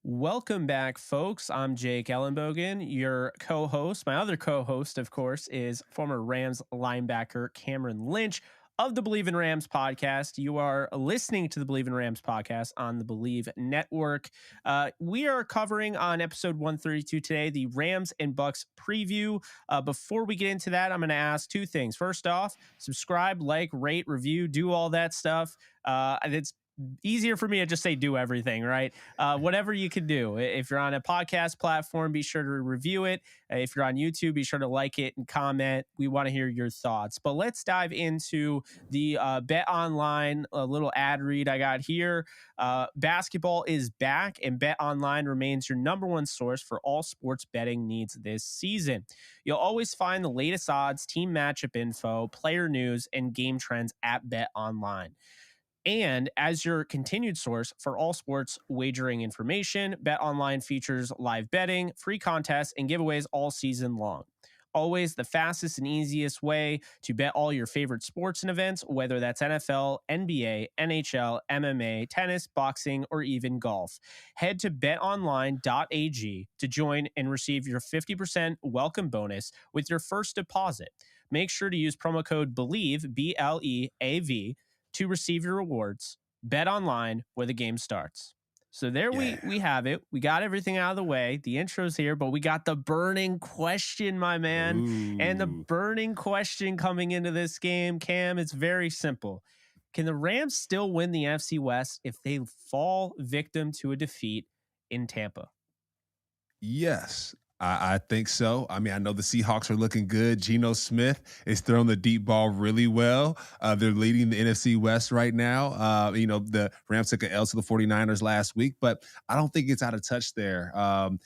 Welcome back, folks. I'm Jake Ellenbogen, your co-host. My other co-host, of course, is former Rams linebacker Cameron Lynch of the Bleav in Rams podcast. You are listening to the Bleav in Rams podcast on the Bleav Network. We are covering on episode 132 today the Rams and Bucs preview. Before we get into that, I'm going to ask two things. First off, subscribe, like, rate, review, do all that stuff. It's easier for me to just say do everything, right? Whatever you can do. If you're on a podcast platform, be sure to review it. If you're on YouTube, be sure to like it and comment. We want to hear your thoughts. But let's dive into the Bet Online, a little ad read I got here. Basketball is back, and Bet Online remains your number one source for all sports betting needs this season. You'll always find the latest odds, team matchup info, player news, and game trends at Bet Online. And as your continued source for all sports wagering information, BetOnline features live betting, free contests, and giveaways all season long. Always the fastest and easiest way to bet all your favorite sports and events, whether that's NFL, NBA, NHL, MMA, tennis, boxing, or even golf. Head to betonline.ag to join and receive your 50% welcome bonus with your first deposit. Make sure to use promo code Bleav, BLEAV, to receive your rewards. Bet online where the game starts. So there we have it. We got everything out of the way. The intro's here, but we got the burning question, my man. Ooh. And the burning question coming into this game, Cam, it's very simple. Can the Rams still win the NFC West if they fall victim to a defeat in Tampa? Yes, I think so. I mean, I know the Seahawks are looking good. Geno Smith is throwing the deep ball really well. They're leading the NFC West right now. The Rams took an L to the 49ers last week, but I don't think it's out of touch there. And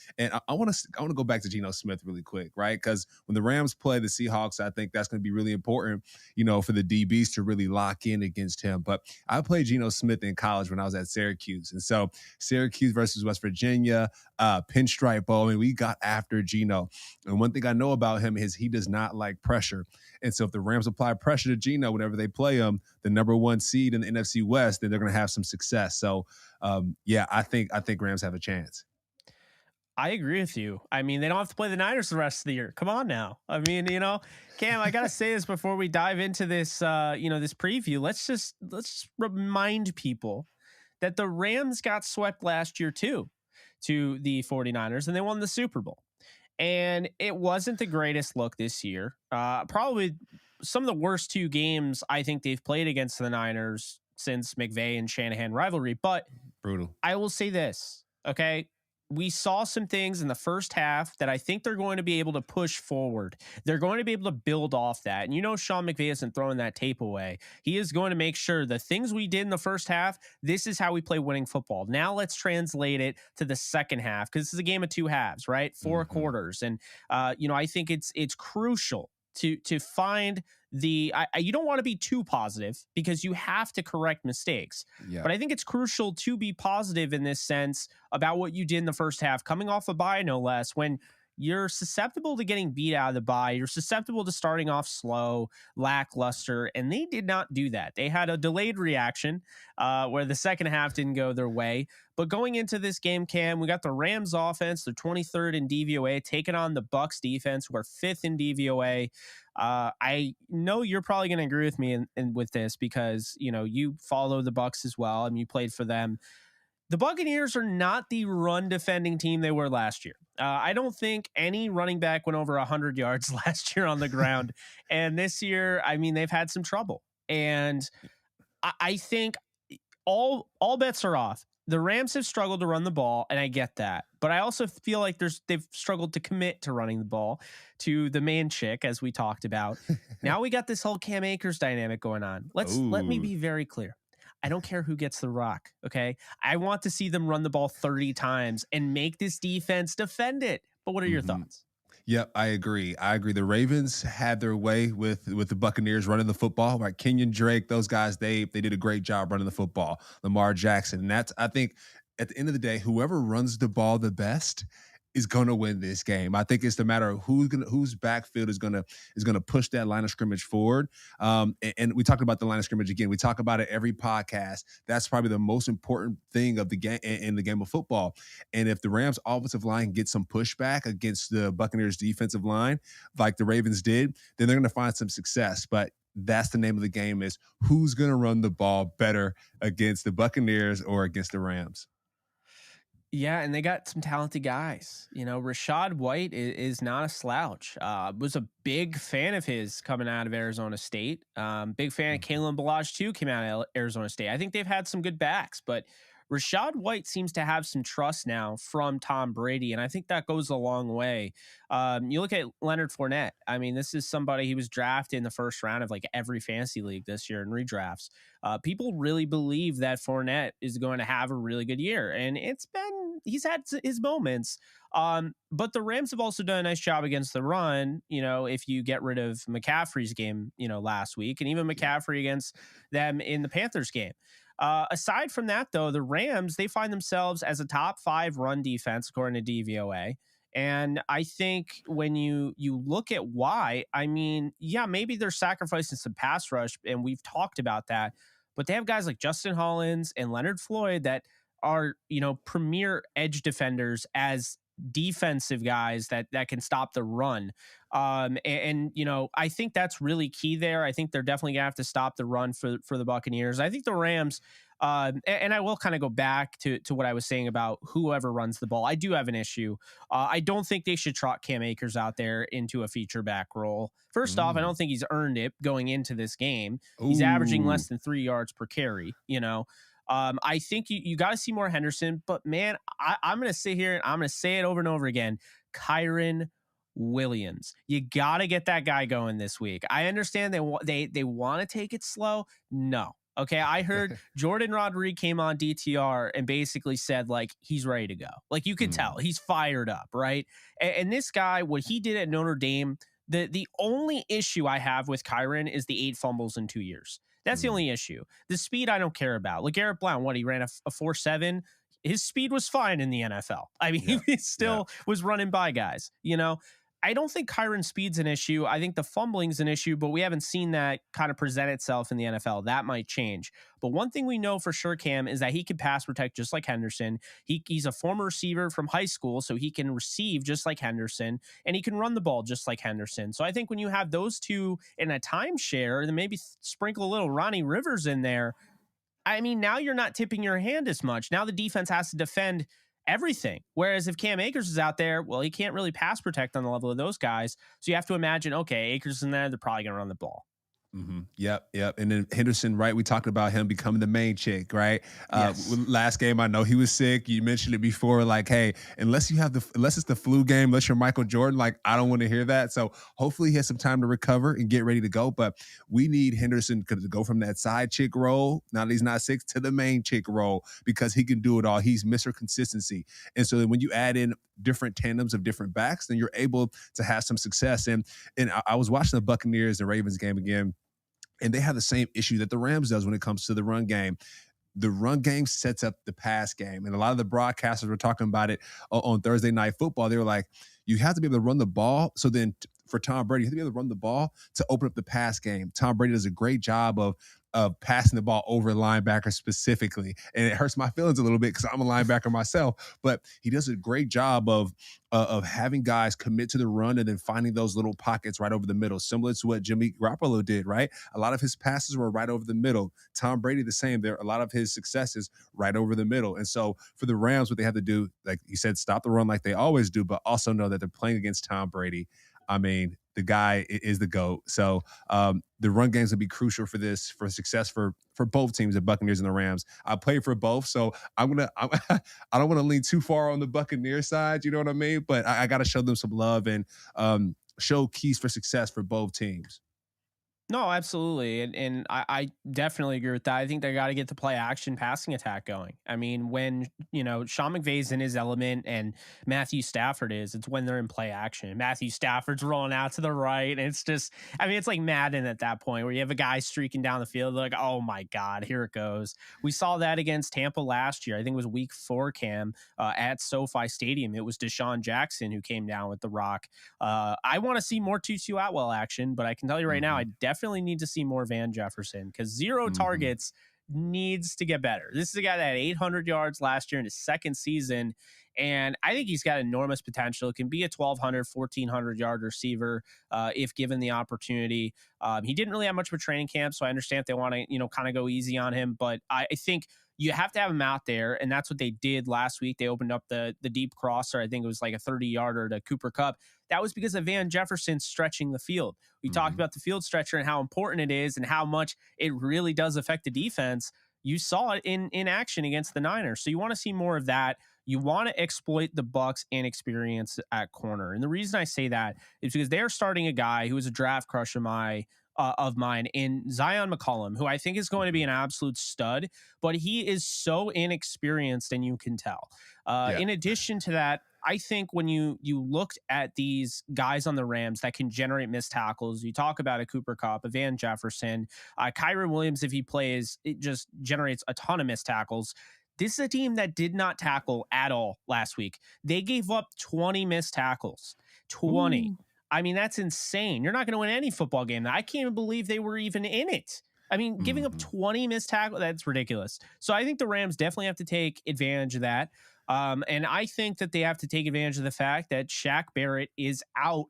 I want to go back to Geno Smith really quick, right? Because when the Rams play the Seahawks, I think that's going to be really important, for the DBs to really lock in against him. But I played Geno Smith in college when I was at Syracuse. And so Syracuse versus West Virginia, pinstripe bowl, and we got after Geno. And one thing I know about him is he does not like pressure. And so if the Rams apply pressure to Geno whenever they play him, the number one seed in the NFC West, then they're going to have some success. So, I think Rams have a chance. I agree with you. I mean, they don't have to play the Niners the rest of the year. Come on now. I mean, Cam, I got to say this before we dive into this, this preview. Let's just remind people that the Rams got swept last year too to the 49ers, and they won the Super Bowl. And it wasn't the greatest look this year. Probably some of the worst two games I think they've played against the Niners since McVay and Shanahan rivalry. But brutal. I will say this, okay? We saw some things in the first half that I think they're going to be able to push forward. They're going to be able to build off that. And Sean McVay isn't throwing that tape away. He is going to make sure the things we did in the first half, this is how we play winning football. Now let's translate it to the second half, because this is a game of two halves, right? Four quarters. And, I think it's crucial to find you don't want to be too positive because you have to correct mistakes. Yeah. But I think it's crucial to be positive in this sense about what you did in the first half, coming off a bye, no less, when you're susceptible to getting beat out of the bye. You're susceptible to starting off slow, lackluster, and they did not do that. They had a delayed reaction where the second half didn't go their way. But going into this game, Cam, we got the Rams offense, they're 23rd in DVOA, taking on the Bucs defense, who are 5th in DVOA. I know you're probably going to agree with me with this because, you follow the Bucs as well, and you played for them. The Buccaneers are not the run defending team they were last year. I don't think any running back went over 100 yards last year on the ground. And this year, I mean, they've had some trouble. And I think all bets are off. The Rams have struggled to run the ball, and I get that. But I also feel like they've struggled to commit to running the ball to the man chick, as we talked about. Now we got this whole Cam Akers dynamic going on. Let me be very clear. I don't care who gets the rock, okay? I want to see them run the ball 30 times and make this defense defend it. But what are your thoughts? Yep, I agree. The Ravens had their way with the Buccaneers running the football. Right, Kenyon Drake, those guys, they did a great job running the football. Lamar Jackson, and that's, I think, at the end of the day, whoever runs the ball the best is going to win this game. I think it's the matter of whose backfield is gonna push that line of scrimmage forward. And we talked about the line of scrimmage again. We talk about it every podcast. That's probably the most important thing of the game in the game of football. And if the Rams offensive line gets some pushback against the Buccaneers defensive line, like the Ravens did, then they're going to find some success. But that's the name of the game, is who's going to run the ball better against the Buccaneers or against the Rams. Yeah, and they got some talented guys. Rachaad White is not a slouch. Was a big fan of his coming out of Arizona State. Big fan of Kalen Ballage too, came out of Arizona State. I think they've had some good backs, but Rachaad White seems to have some trust now from Tom Brady, and I think that goes a long way. You look at Leonard Fournette. I mean, this is somebody, he was drafted in the first round of like every fantasy league this year in redrafts. People really believe that Fournette is going to have a really good year, and he's had his moments. But the Rams have also done a nice job against the run. If you get rid of McCaffrey's game, last week, and even McCaffrey against them in the Panthers game. Aside from that, though, the Rams, they find themselves as a top 5 run defense, according to DVOA. And I think when you look at why, I mean, yeah, maybe they're sacrificing some pass rush, and we've talked about that, but they have guys like Justin Hollins and Leonard Floyd that are, premier edge defenders as defensive guys that can stop the run. I think that's really key there. I think they're definitely gonna have to stop the run for the Buccaneers. I think the Rams, and I will kind of go back to what I was saying about whoever runs the ball. I do have an issue. I don't think they should trot Cam Akers out there into a feature back role. First off, I don't think he's earned it going into this game. He's averaging less than 3 yards per carry. I think you got to see more Henderson, but man, I'm going to sit here and I'm going to say it over and over again. Kyren Williams, you got to get that guy going this week. I understand they want to take it slow. No. Okay. I heard Jordan Rodriguez came on DTR and basically said like, he's ready to go. Like you could tell he's fired up. Right. And this guy, what he did at Notre Dame, the only issue I have with Kyren is the 8 fumbles in 2 years. That's the only issue. The speed I don't care about. LeGarrette Blount, he ran a 4.7. His speed was fine in the NFL. I mean, he still was running by guys. I don't think Kyren's speed's an issue. I think the fumbling's an issue, but we haven't seen that kind of present itself in the NFL. That might change. But one thing we know for sure, Cam, is that he can pass protect just like Henderson. He's a former receiver from high school, so he can receive just like Henderson, and he can run the ball just like Henderson. So I think when you have those two in a timeshare, then maybe sprinkle a little Ronnie Rivers in there. I mean, now you're not tipping your hand as much. Now the defense has to defend everything. Whereas if Cam Akers is out there, well, he can't really pass protect on the level of those guys. So you have to imagine, okay, Akers is in there, they're probably going to run the ball. Yep. And then Henderson, right? We talked about him becoming the main chick, right? Yes. Last game, I know he was sick. You mentioned it before, like, hey, unless it's the flu game, unless you're Michael Jordan, like, I don't want to hear that. So hopefully he has some time to recover and get ready to go. But we need Henderson to go from that side chick role, now that he's not sick, to the main chick role, because he can do it all. He's Mr. Consistency. And so then when you add in different tandems of different backs, then you're able to have some success. And I was watching the Buccaneers and Ravens game again, and they have the same issue that the Rams does when it comes to the run game. The run game sets up the pass game. And a lot of the broadcasters were talking about it on Thursday Night Football. They were like, you have to be able to run the ball. So then for Tom Brady, you have to be able to run the ball to open up the pass game. Tom Brady does a great job of passing the ball over linebackers specifically. And it hurts my feelings a little bit because I'm a linebacker myself, but he does a great job of having guys commit to the run and then finding those little pockets right over the middle, similar to what Jimmy Garoppolo did, right? A lot of his passes were right over the middle. Tom Brady, the same. There, a lot of his successes right over the middle. And so for the Rams, what they have to do, like you said, stop the run like they always do, but also know that they're playing against Tom Brady. I mean, the guy is the GOAT. So the run games will be crucial for success for both teams, the Buccaneers and the Rams. I play for both, so I don't want to lean too far on the Buccaneers side. You know what I mean? But I got to show them some love and show keys for success for both teams. No, absolutely. And I definitely agree with that. I think they got to get the play action passing attack going. I mean, when, Sean McVay's in his element and Matthew Stafford is, it's when they're in play action. Matthew Stafford's rolling out to the right. And it's just, I mean, it's like Madden at that point where you have a guy streaking down the field. Like, oh my God, here it goes. We saw that against Tampa last year. I think it was week 4, Cam, at SoFi Stadium. It was Deshaun Jackson who came down with the rock. I want to see more Tutu Atwell action, but I can tell you right now, I Hmm. definitely need to see more Van Jefferson because 0 Hmm. targets needs to get better. This is a guy that had 800 yards last year in his second season, and I think he's got enormous potential. Can be a 1,200, 1,400 yard receiver if given the opportunity. He didn't really have much of a training camp, so I understand if they want to, kind of go easy on him, but I think you have to have him out there, and that's what they did last week. They opened up the deep crosser. I think it was like a 30-yarder to Cooper Kupp. That was because of Van Jefferson stretching the field. We talked Hmm. about the field stretcher and how important it is and how much it really does affect the defense. You saw it in action against the Niners. So you want to see more of that. You want to exploit the Bucs inexperience at corner. And the reason I say that is because they're starting a guy who is a draft crush of mine in Zion McCollum, who I think is going to be Hmm. an absolute stud, but he is so inexperienced, and you can tell. Yeah. In addition to that, I think when you looked at these guys on the Rams that can generate missed tackles, you talk about a Cooper Kupp, a Van Jefferson, Kyron Williams, if he plays, it just generates a ton of missed tackles. This is a team that did not tackle at all last week. They gave up 20 missed tackles. 20. Ooh. I mean, that's insane. You're not going to win any football game. I can't even believe they were even in it. I mean, giving up Hmm. 20 missed tackles, that's ridiculous. So I think the Rams definitely have to take advantage of that. And I think that they have to take advantage of the fact that Shaq Barrett is out.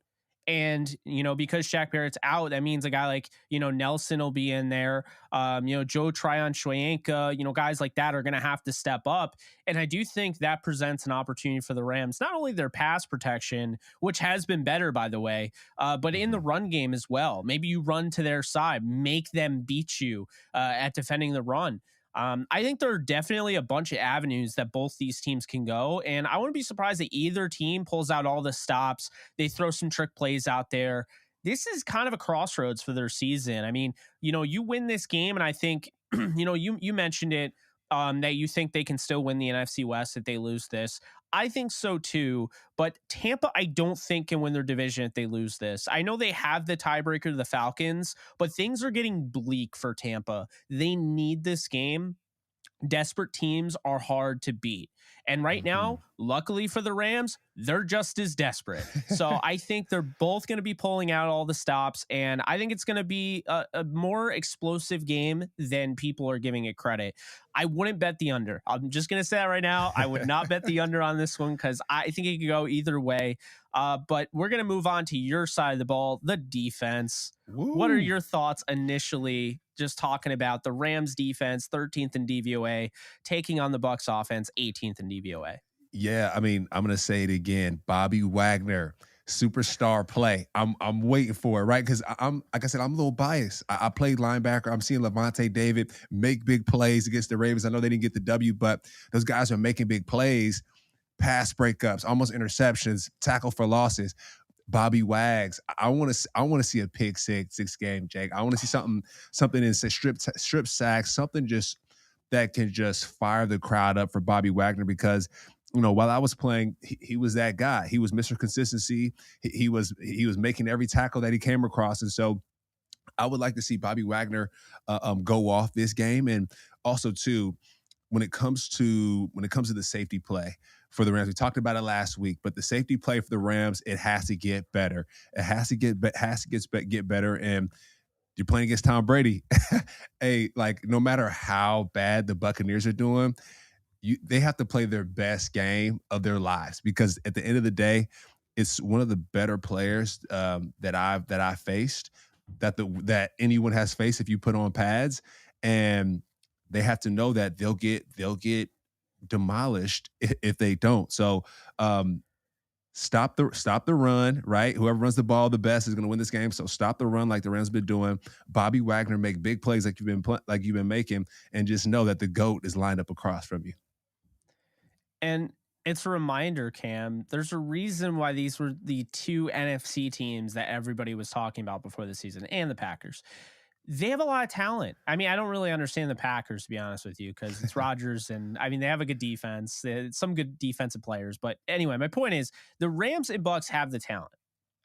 And, because Shaq Barrett's out, that means a guy like, Nelson will be in there. Joe Tryon Shoyanka, guys like that are going to have to step up. And I do think that presents an opportunity for the Rams, not only their pass protection, which has been better, by the way, but in the Hmm. run game as well. Maybe you run to their side, make them beat you at defending the run. I think there are definitely a bunch of avenues that both these teams can go. And I wouldn't be surprised that either team pulls out all the stops. They throw some trick plays out there. This is kind of a crossroads for their season. I mean, you win this game, and I think, you mentioned it, that you think they can still win the NFC West if they lose this. I think so too. But Tampa, I don't think can win their division if they lose this. I know they have the tiebreaker to the Falcons, but things are getting bleak for Tampa. They need this game. Desperate teams are hard to beat. And right Hmm. now, luckily for the Rams, they're just as desperate. So I think they're both going to be pulling out all the stops. And I think it's going to be a more explosive game than people are giving it credit. I wouldn't bet the under. I'm just going to say that right now. I would not bet the under on this one because I think it could go either way. But we're going to move on to your side of the ball, the defense. What are Woo. your thoughts initially, just talking about the Rams defense, 13th in DVOA, taking on the Bucs offense, 18th in DVOA? Yeah, I mean, I'm gonna say it again. Bobby Wagner, superstar play. I'm waiting for it, right? Because I'm like I said, I'm a little biased. I played linebacker. I'm seeing Levante David make big plays against the Ravens. I know they didn't get the W, but those guys are making big plays, pass breakups, almost interceptions, tackle for losses. Bobby Wags. I want to see a pick six game, Jake. I want to see something in say strip sacks, something just that can just fire the crowd up for Bobby Wagner because while I was playing, he was that guy. He was Mr. Consistency. He was making every tackle that he came across, and so I would like to see Bobby Wagner go off this game, and also too when it comes to the safety play for the Rams. We talked about it last week, but the safety play for the Rams, it has to get better. It has to get better. And you're playing against Tom Brady. Hey, like no matter how bad the Buccaneers are doing, they have to play their best game of their lives because at the end of the day, it's one of the better players that I faced that anyone has faced if you put on pads, and they have to know that they'll get demolished if they don't. So stop the run, right? Whoever runs the ball the best is going to win this game. So stop the run like the Rams been doing. Bobby Wagner make big plays like you've been making, and just know that the goat is lined up across from you. And It's a reminder, Cam. There's a reason why these were the two NFC teams that everybody was talking about before the season, and the Packers. They have a lot of talent. I mean, I don't really understand the Packers, to be honest with you, because it's Rodgers, and I mean, they have a good defense, some good defensive players. But anyway, my point is the Rams and Bucks have the talent.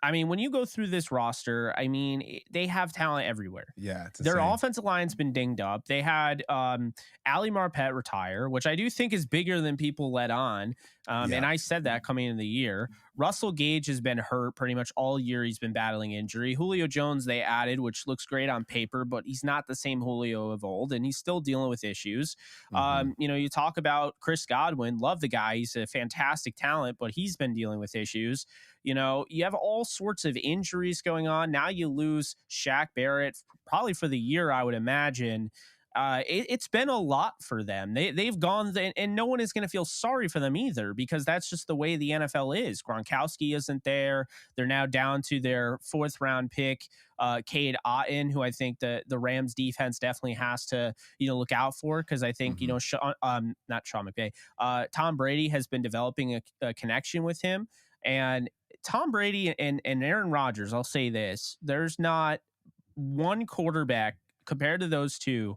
I mean, when you go through this roster, I mean, they have talent everywhere. Yeah, it's Their insane. offensive line's been dinged up. They had Ali Marpet retire, which I do think is bigger than people let on. And I said that coming into the year. Russell Gage has been hurt pretty much all year. He's been battling injury. Julio Jones they added, which looks great on paper, but he's not the same Julio of old, and he's still dealing with issues. You talk about Chris Godwin. Love the guy. He's a fantastic talent, but he's been dealing with issues. You have all sorts of injuries going on. Now you lose Shaq Barrett probably for the year, I would imagine. It's been a lot for them. They've gone, and no one is going to feel sorry for them either, because that's just the way the NFL is. Gronkowski isn't there. They're now down to their 4th round pick, Cade Otton, who I think the Rams defense definitely has to look out for, because I think not Sean McVay, Tom Brady has been developing a connection with him, and Tom Brady and Aaron Rodgers. I'll say this: there's not one quarterback compared to those two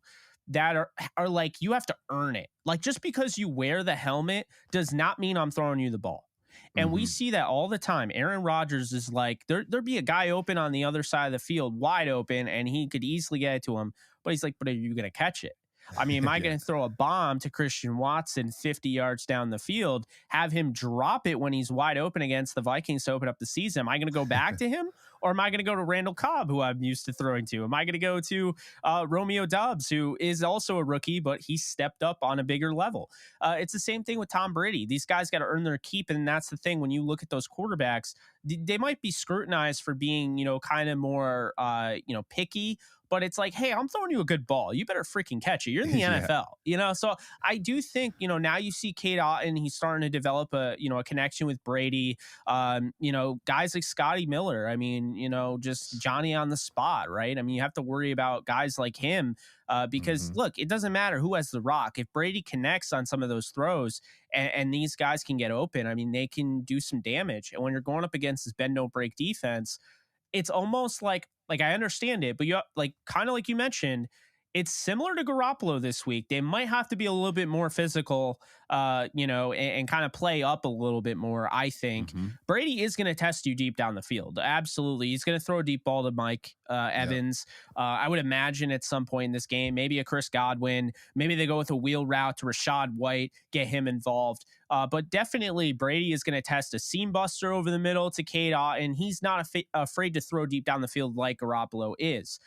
that are like, you have to earn it. Like, just because you wear the helmet does not mean I'm throwing you the ball. And we see that all the time. Aaron Rodgers is like, there'd be a guy open on the other side of the field, wide open, and he could easily get it to him. But he's like, but are you going to catch it? I mean, am I going to throw a bomb to Christian Watson 50 yards down the field, have him drop it when he's wide open against the Vikings to open up the season? Am I going to go back to him, or am I going to go to Randall Cobb, who I'm used to throwing to? Am I going to go to Romeo Doubs, who is also a rookie, but he stepped up on a bigger level? It's the same thing with Tom Brady. These guys got to earn their keep, and that's the thing. When you look at those quarterbacks, they might be scrutinized for being, kind of more, picky. But it's like, hey, I'm throwing you a good ball. You better freaking catch it. You're in the NFL, So I do think, now you see Cade Otton. He's starting to develop a connection with Brady. Guys like Scotty Miller. I mean, just Johnny on the spot, right? I mean, you have to worry about guys like him because, look, it doesn't matter who has the rock. If Brady connects on some of those throws and these guys can get open, I mean, they can do some damage. And when you're going up against this bend, don't break defense, it's almost like I understand it, but you kind of like you mentioned, it's similar to Garoppolo this week. They might have to be a little bit more physical, and kind of play up a little bit more. I think Brady is going to test you deep down the field. Absolutely. He's going to throw a deep ball to Mike Evans. I would imagine at some point in this game, maybe a Chris Godwin, maybe they go with a wheel route to Rashad White, get him involved. But definitely Brady is going to test a seam buster over the middle to Cade Otton. He's not afraid to throw deep down the field like Garoppolo is.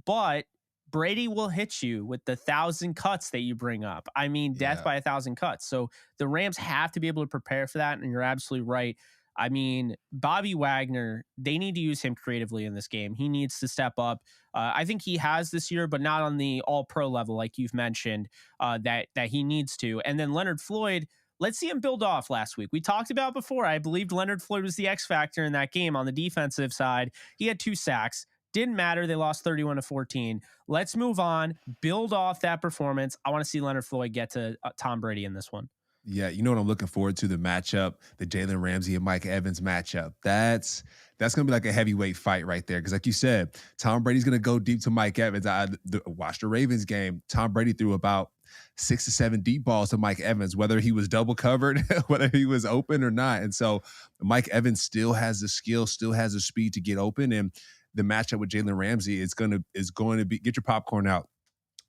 But Brady will hit you with the 1,000 cuts that you bring up. I mean, death by 1,000 cuts. So the Rams have to be able to prepare for that. And you're absolutely right. I mean, Bobby Wagner, they need to use him creatively in this game. He needs to step up. I think he has this year, but not on the all-pro level, like you've mentioned, that he needs to. And then Leonard Floyd, let's see him build off last week. We talked about before, I believed Leonard Floyd was the X factor in that game on the defensive side. He had 2 sacks. Didn't matter. They lost 31-14. Let's move on, build off that performance. I want to see Leonard Floyd get to Tom Brady in this one. Yeah, you know what I'm looking forward to? The matchup, the Jalen Ramsey and Mike Evans matchup. That's going to be like a heavyweight fight right there. Because like you said, Tom Brady's going to go deep to Mike Evans. I watched the Ravens game. Tom Brady threw about 6 to 7 deep balls to Mike Evans, whether he was double covered, whether he was open or not. And so Mike Evans still has the skill, still has the speed to get open. And the matchup with Jalen Ramsey is going to be, get your popcorn out.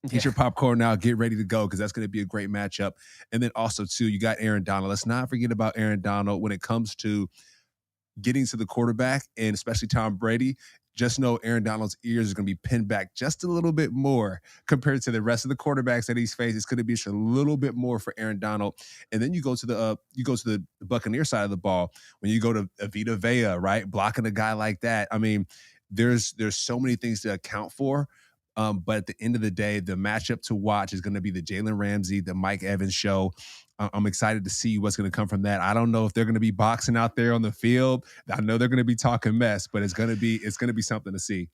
Get your popcorn out. Get ready to go, because that's going to be a great matchup. And then also, too, you got Aaron Donald. Let's not forget about Aaron Donald when it comes to getting to the quarterback, and especially Tom Brady. Just know Aaron Donald's ears are going to be pinned back just a little bit more compared to the rest of the quarterbacks that he's faced. It's going to be just a little bit more for Aaron Donald. And then you go to the Buccaneer side of the ball when you go to Vita Vea, right? Blocking a guy like that. I mean, there's so many things to account for. But at the end of the day, the matchup to watch is going to be the Jalen Ramsey, the Mike Evans show. I'm excited to see what's going to come from that. I don't know if they're going to be boxing out there on the field. I know they're going to be talking mess, but it's going to be something to see.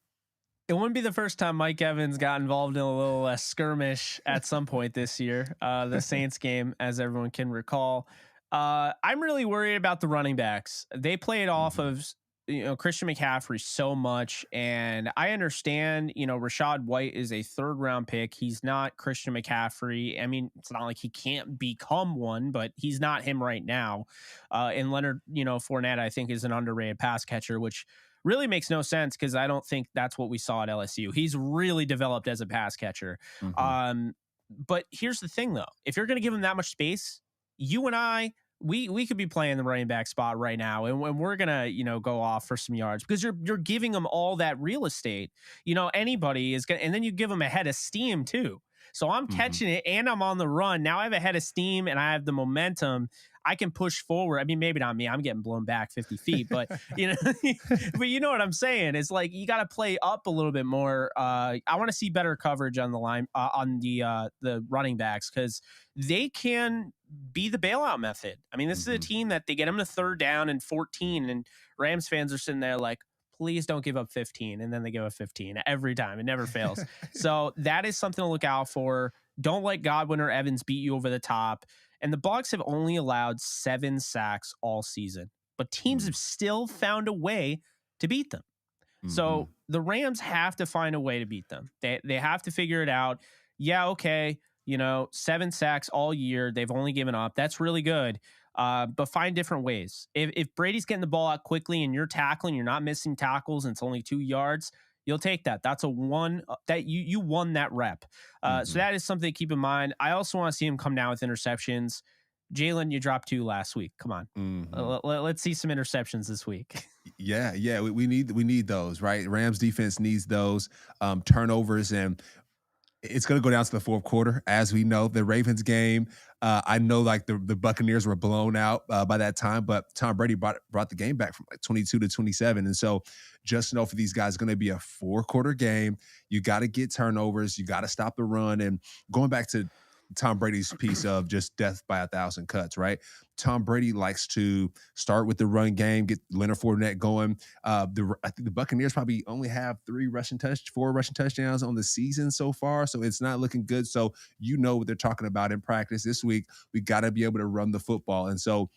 It wouldn't be the first time Mike Evans got involved in a little skirmish at some point this year. The Saints game, as everyone can recall. I'm really worried about the running backs. They play it off Mhm. of Christian McCaffrey so much, and I understand Rashad White is a third round pick. He's not Christian McCaffrey. I mean, it's not like he can't become one, but he's not him right now. And Leonard Fournette, I think, is an underrated pass catcher, which really makes no sense because I don't think that's what we saw at LSU. He's really developed as a pass catcher. Mhm. Um, but here's the thing, though: if you're going to give him that much space, you and I, we could be playing the running back spot right now, and when we're gonna go off for some yards because you're giving them all that real estate. Anybody is gonna, and then you give them a head of steam too. So I'm Mhm. catching it and I'm on the run. Now I have a head of steam and I have the momentum. I can push forward. I mean, maybe not me. I'm getting blown back 50 feet, but you know, but you know what I'm saying? It's like you got to play up a little bit more. I want to see better coverage on the line on the running backs because they can be the bailout method. I mean, this is a Mhm. team that they get them to third down and 14, and Rams fans are sitting there like, please don't give up 15. And then they give up 15 every time. It never fails. So that is something to look out for. Don't let Godwin or Evans beat you over the top. And the Bucs have only allowed 7 sacks all season, but teams have Mm. still found a way to beat them. So Mhm. the Rams have to find a way to beat them. They have to figure it out. Yeah, okay, 7 sacks all year. They've only given up. That's really good. But find different ways. If Brady's getting the ball out quickly and you're tackling, you're not missing tackles, and it's only 2 yards, you'll take that. That's a one that you won that rep. So Mhm. that is something to keep in mind. I also want to see him come down with interceptions. Jalen, you dropped 2 last week. Come on. Mhm. Let's see some interceptions this week. Yeah, yeah, we need those, right? Rams defense needs those turnovers, and it's going to go down to the fourth quarter, as we know. The Ravens game, I know like the Buccaneers were blown out by that time, but Tom Brady brought the game back from like 22 to 27, and so just know for these guys, it's going to be a 4-quarter game. You got to get turnovers, you got to stop the run, and going back to Tom Brady's piece of just death by 1,000 cuts, right? Tom Brady likes to start with the run game, get Leonard Fournette going. I think the Buccaneers probably only have 4 rushing touchdowns on the season so far, so it's not looking good. So you know what they're talking about in practice this week. We got to be able to run the football, and so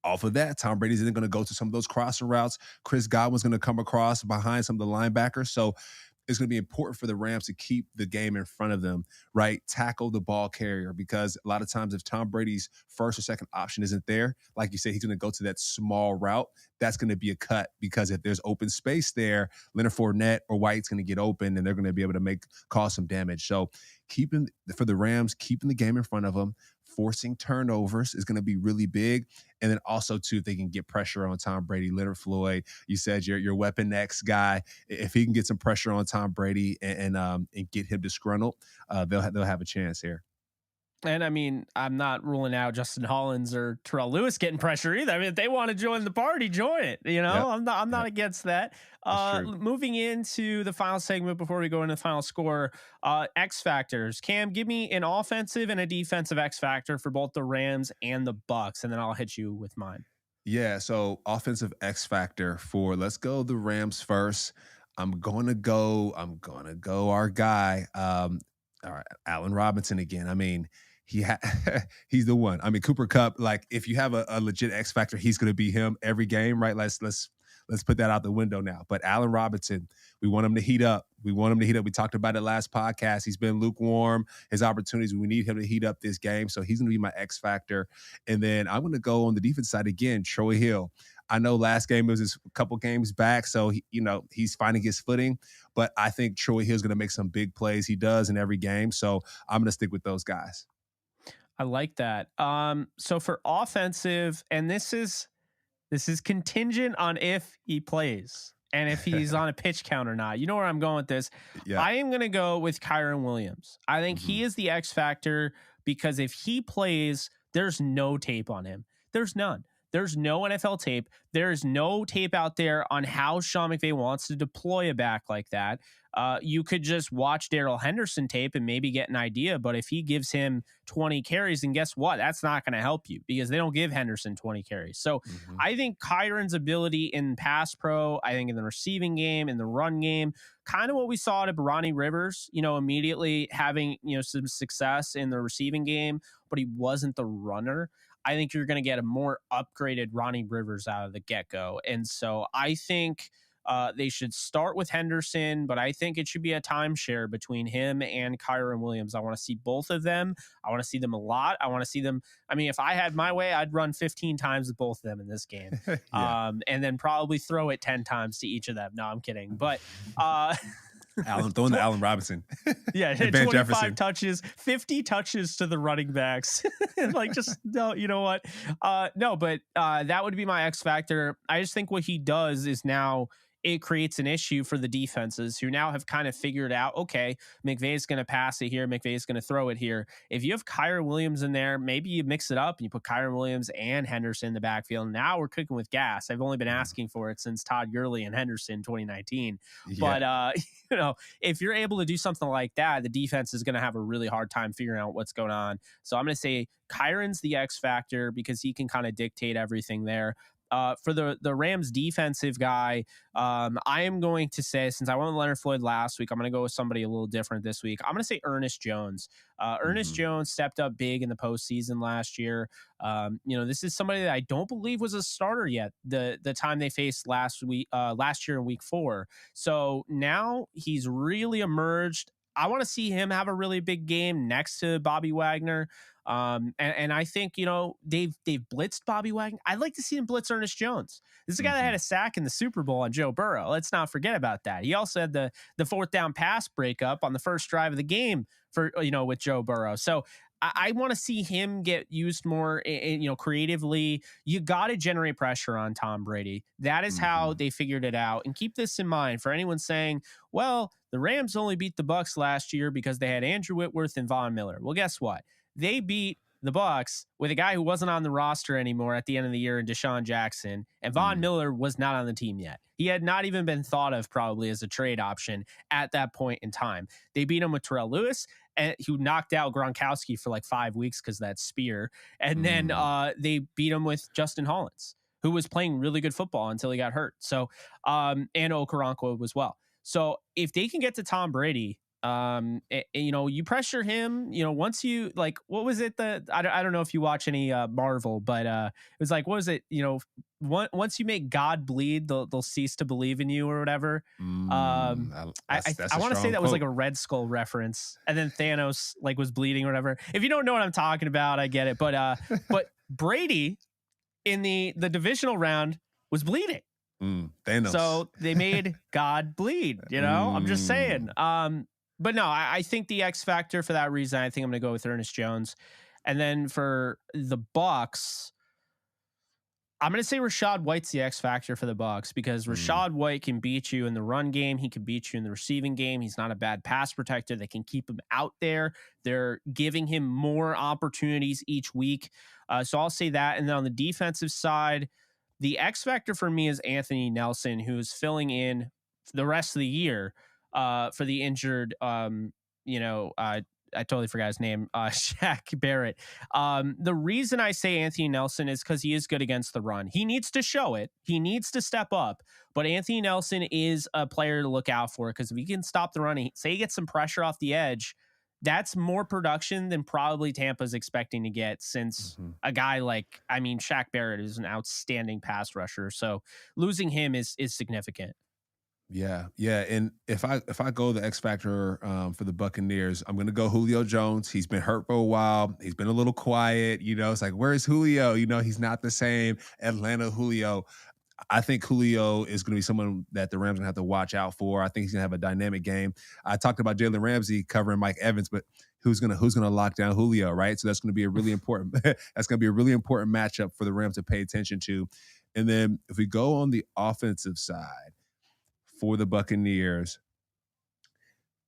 off of that, Tom Brady's then going to go to some of those crossing routes. Chris Godwin's going to come across behind some of the linebackers. So it's going to be important for the Rams to keep the game in front of them, right? Tackle the ball carrier, because a lot of times if Tom Brady's first or second option isn't there, like you said, he's going to go to that small route. That's going to be a cut, because if there's open space there, Leonard Fournette or White's going to get open and they're going to be able to cause some damage. So keeping for the Rams, keeping the game in front of them, forcing turnovers is going to be really big. And then also too, if they can get pressure on Tom Brady, Leonard Floyd, you said your Weapon X guy, if he can get some pressure on Tom Brady and get him disgruntled, they'll have a chance here. And I mean, I'm not ruling out Justin Hollins or Terrell Lewis getting pressure either. I mean, if they want to join the party, join it. Yep. I'm not Yep. against that. That's true. Moving into the final segment before we go into the final score, X factors. Cam, give me an offensive and a defensive X factor for both the Rams and the Bucs, and then I'll hit you with mine. Yeah. So offensive X factor for, let's go the Rams first. I'm gonna go our guy. All right, Allen Robinson again. I mean, he's the one. I mean, Cooper Cup, like if you have a legit X factor, he's gonna be him every game, right? Let's put that out the window now. But Allen Robinson, we want him to heat up. We talked about it last podcast. He's been lukewarm. His opportunities, we need him to heat up this game. So he's going to be my X factor. And then I'm going to go on the defense side again, Troy Hill. I know last game was a couple games back, so he's finding his footing. But I think Troy Hill's going to make some big plays. He does in every game. So I'm going to stick with those guys. I like that. So for offensive, and this is contingent on if he plays and if he's on a pitch count or not. You know where I'm going with this. Yeah. I am going to go with Kyron Williams. I think Hmm. he is the X factor because if he plays, there's no tape on him. There's none. There's no NFL tape. There's no tape out there on how Sean McVay wants to deploy a back like that. you could just watch Darrell Henderson tape and maybe get an idea. But if he gives him 20 carries, then guess what? That's not going to help you because they don't give Henderson 20 carries. So Mm-hmm. I think Kyron's ability in pass pro, I think in the receiving game, in the run game, kind of what we saw to Ronnie Rivers, immediately having, some success in the receiving game, but he wasn't the runner. I think you're going to get a more upgraded Ronnie Rivers out of the get-go. And so I think they should start with Henderson, but I think it should be a timeshare between him and Kyron Williams. I want to see both of them. I want to see them a lot. I want to see them. I mean, if I had my way, I'd run 15 times with both of them in this game. Yeah. And then probably throw it 10 times to each of them. No, I'm kidding. But throwing to Allen Robinson. Yeah, 25 Jefferson touches, 50 touches to the running backs. Like, just no, you know what? No, but that would be my X factor. I just think what he does is now it creates an issue for the defenses who now have kind of figured out, okay, McVay's going to pass it here, McVay's going to throw it here. If you have Kyron Williams in there, maybe you mix it up and you put Kyron Williams and Henderson in the backfield. Now we're cooking with gas. I've only been asking for it since Todd Gurley and Henderson 2019. Yeah. But if you're able to do something like that, the defense is going to have a really hard time figuring out what's going on. So I'm going to say Kyron's the X factor because he can kind of dictate everything there. For the Rams defensive guy, I am going to say, since I went with Leonard Floyd last week, I'm going to go with somebody a little different this week. I'm going to say Ernest Jones. Ernest Jones stepped up big in the postseason last year. This is somebody that I don't believe was a starter yet the time they faced last year in week 4. So now he's really emerged. I want to see him have a really big game next to Bobby Wagner. And I think, they've blitzed Bobby Wagner. I'd like to see him blitz Ernest Jones. This is a guy that had a sack in the Super Bowl on Joe Burrow. Let's not forget about that. He also had the fourth down pass breakup on the first drive of the game with Joe Burrow. So I want to see him get used more, creatively. You got to generate pressure on Tom Brady. That is how they figured it out. And keep this in mind for anyone saying, well, the Rams only beat the Bucs last year because they had Andrew Whitworth and Von Miller. Well, guess what? They beat the Bucs with a guy who wasn't on the roster anymore at the end of the year in Deshaun Jackson, and Von Miller was not on the team yet. He had not even been thought of probably as a trade option at that point in time. They beat him with Terrell Lewis, and who knocked out Gronkowski for like 5 weeks because that spear. And then they beat him with Justin Hollins, who was playing really good football until he got hurt. So, and Okoronkwo as well. So if they can get to Tom Brady, you pressure him, once you what was it that I don't know if you watch any Marvel, but it was like, what was it? Once you make God bleed, they'll cease to believe in you or whatever. I want to say that was like a Red Skull reference, and then Thanos was bleeding or whatever. If you don't know what I'm talking about, I get it. But Brady in the divisional round was bleeding. Thanos. So they made God bleed, I'm just saying. But no, I think the X factor for that reason, I think I'm going to go with Ernest Jones. And then for the Bucs, I'm going to say Rachaad White's the X factor for the Bucs because Rachaad White can beat you in the run game. He can beat you in the receiving game. He's not a bad pass protector. They can keep him out there. They're giving him more opportunities each week. So I'll say that. And then on the defensive side, the X factor for me is Anthony Nelson, who's filling in the rest of the year for the injured, I totally forgot his name, Shaq Barrett. The reason I say Anthony Nelson is because he is good against the run. He needs to show it. He needs to step up. But Anthony Nelson is a player to look out for because if he can stop the run, say he gets some pressure off the edge, that's more production than probably Tampa's expecting to get since a guy Shaq Barrett is an outstanding pass rusher. So losing him is significant. Yeah. And if I go the X factor for the Buccaneers, I'm going to go Julio Jones. He's been hurt for a while. He's been a little quiet. It's like, where's Julio? He's not the same Atlanta Julio. I think Julio is going to be someone that the Rams are going to have to watch out for. I think he's going to have a dynamic game. I talked about Jalen Ramsey covering Mike Evans, but who's going to lock down Julio, right? So that's going to be a really important matchup for the Rams to pay attention to. And then if we go on the offensive side for the Buccaneers,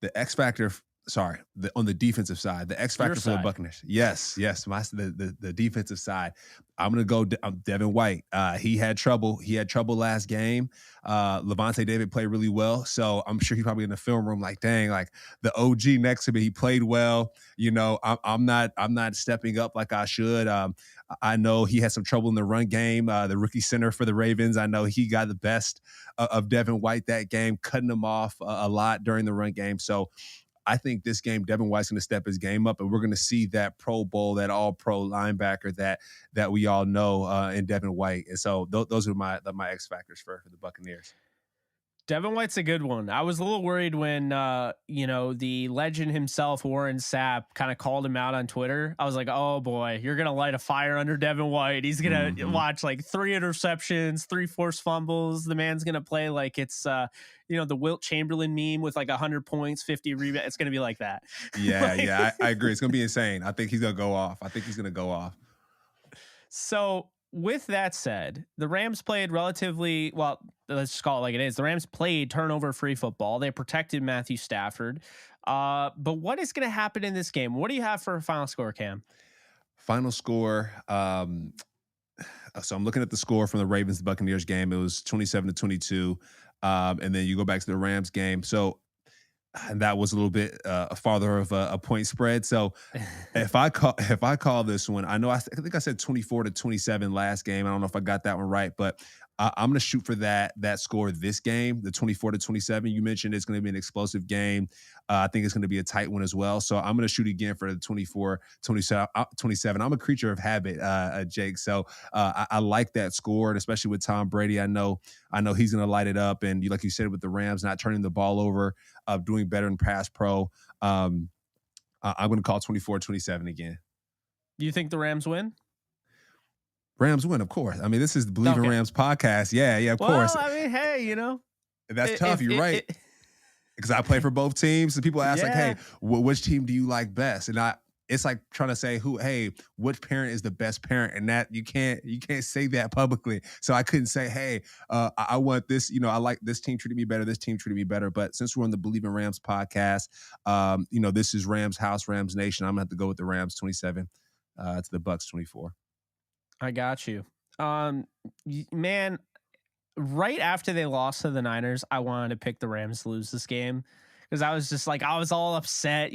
the X factor sorry, on the defensive side, the X Your factor for the side. Buccaneers. Yes, yes, the defensive side. I'm gonna go Devin White. He had trouble. He had trouble last game. Levante David played really well, so I'm sure he's probably in the film room like, dang, like the OG next to me, he played well. I'm not stepping up like I should. I know he had some trouble in the run game. The rookie center for the Ravens, I know he got the best of Devin White that game, cutting him off a lot during the run game. So I think this game, Devin White's going to step his game up, and we're going to see that Pro Bowl, that All-Pro linebacker that we all know in Devin White. And so those are my X factors for the Buccaneers. Devin White's a good one. I was a little worried when, the legend himself, Warren Sapp, kind of called him out on Twitter. I was like, oh boy, you're going to light a fire under Devin White. He's going to watch like 3 interceptions, 3 forced fumbles. The man's going to play like it's, the Wilt Chamberlain meme with like 100 points, 50 rebounds. It's going to be like that. Yeah, I agree. It's going to be insane. I think he's going to go off. So with that said, the Rams played relatively well. Let's just call it like it is. The Rams played turnover-free football. They protected Matthew Stafford. But what is going to happen in this game? What do you have for a final score, Cam? Final score. So I'm looking at the score from the Ravens Buccaneers game. It was 27-22. And then you go back to the Rams game. So and that was a little bit farther of a point spread. So if I call this one, I think I said 24-27 last game. I don't know if I got that one right, but I'm going to shoot for that score this game, the 24-27. You mentioned it's going to be an explosive game. I think it's going to be a tight one as well. So I'm going to shoot again for the 24-27. I'm a creature of habit, Jake. So I like that score, and especially with Tom Brady, I know he's going to light it up. And like you said, with the Rams not turning the ball over, doing better in pass pro, I'm going to call 24-27 again. You think the Rams win? Rams win, of course. I mean, this is the Bleav in Rams podcast. Yeah, of course. Well, I mean, hey, that's tough. You're right. Because I play for both teams, and people ask like, "Hey, which team do you like best?" And it's like trying to say which parent is the best parent, and that you can't say that publicly. So I couldn't say, "Hey, I want this." I like this team treated me better. This team treated me better. But since we're on the Bleav in Rams podcast, this is Rams House, Rams Nation. I'm gonna have to go with the Rams 27 to the Bucs 24. I got you. Man, right after they lost to the Niners, I wanted to pick the Rams to lose this game because I was just like, I was all upset,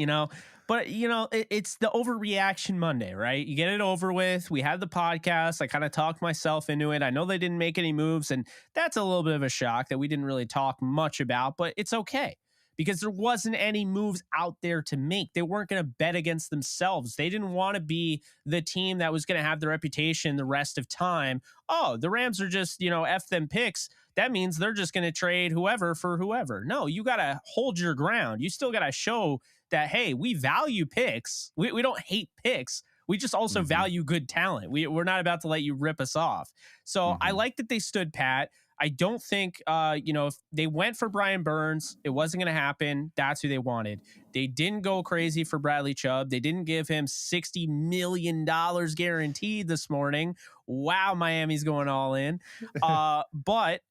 But, it's the overreaction Monday, right? You get it over with. We had the podcast. I kind of talked myself into it. I know they didn't make any moves, and that's a little bit of a shock that we didn't really talk much about, but it's okay. Because there wasn't any moves out there to make. They weren't going to bet against themselves. They didn't want to be the team that was going to have the reputation the rest of time. Oh, the Rams are just, F them picks. That means they're just going to trade whoever for whoever. No, you got to hold your ground. You still got to show that, hey, we value picks. We don't hate picks. We just also value good talent. We're not about to let you rip us off. So I like that they stood pat. I don't think, if they went for Brian Burns, it wasn't going to happen. That's who they wanted. They didn't go crazy for Bradley Chubb. They didn't give him $60 million guaranteed this morning. Wow, Miami's going all in. But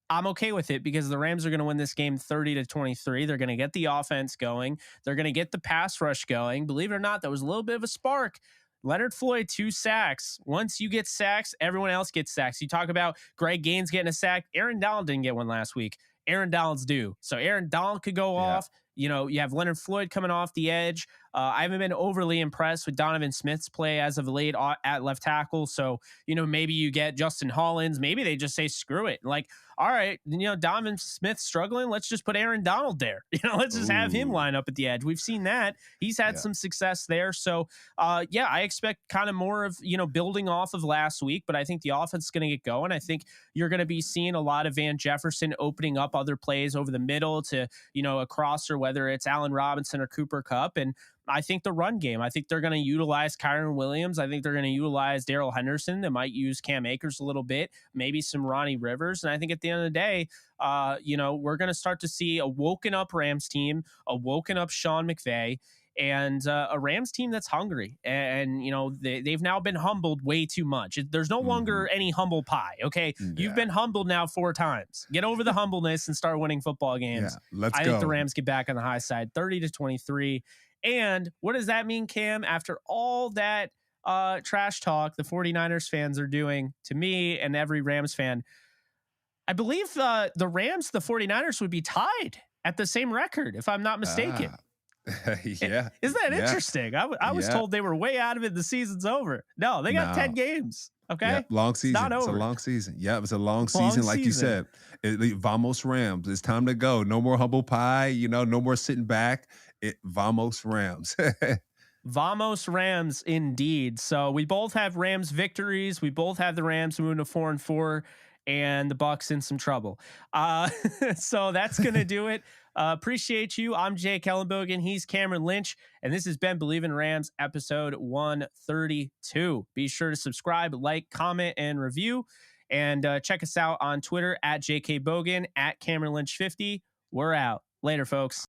I'm okay with it because the Rams are going to win this game 30-23. They're going to get the offense going. They're going to get the pass rush going. Believe it or not, that was a little bit of a spark. Leonard Floyd, 2 sacks. Once you get sacks, everyone else gets sacks. You talk about Greg Gaines getting a sack. Aaron Donald didn't get one last week. Aaron Donald's due. So Aaron Donald could go off. You have Leonard Floyd coming off the edge. I haven't been overly impressed with Donovan Smith's play as of late at left tackle. So, maybe you get Justin Hollins. Maybe they just say, screw it. Like, all right, Donovan Smith's struggling. Let's just put Aaron Donald there. Let's just have him line up at the edge. We've seen that. He's had some success there. So, I expect kind of more of, building off of last week, but I think the offense is going to get going. I think you're going to be seeing a lot of Van Jefferson opening up other plays over the middle to, a crosser, whether it's Allen Robinson or Cooper Kupp. And I think the run game, I think they're going to utilize Kyron Williams. I think they're going to utilize Darrell Henderson. They might use Cam Akers a little bit, maybe some Ronnie Rivers. And I think at the end of the day, we're going to start to see a woken up Rams team, a woken up Sean McVay. and a Rams team that's hungry. And you know, they've now been humbled way too much. There's no longer any humble pie. Okay, you've Yeah. been humbled now 4 times. Get over the humbleness and start winning football games. Yeah. Let's I go. think the Rams get back on the high side, 30-23. And what does that mean, Cam? After all that trash talk the 49ers fans are doing to me and every Rams fan, I Bleav the Rams, the 49ers would be tied at the same record, if I'm not mistaken. Yeah. Isn't that Yeah. interesting? I was told they were way out of it. The season's over. No, they got 10 games. Okay. Yeah, long season. It's not over. It's a long season. Yeah, it's a long season. Like you said, vamos Rams. It's time to go. No more humble pie. You know, no more sitting back. Vamos Rams. Vamos Rams, indeed. So we both have Rams victories. We both have the Rams moving to 4-4, and the Bucs in some trouble. So that's gonna do it. Appreciate you. I'm Jake Ellenbogen. He's Cameron Lynch, and this has been Bleav in Rams, episode 132. Be sure to subscribe, like, comment, and review. And check us out on Twitter at JKBogan, at Cameron Lynch 50. We're out. Later, folks.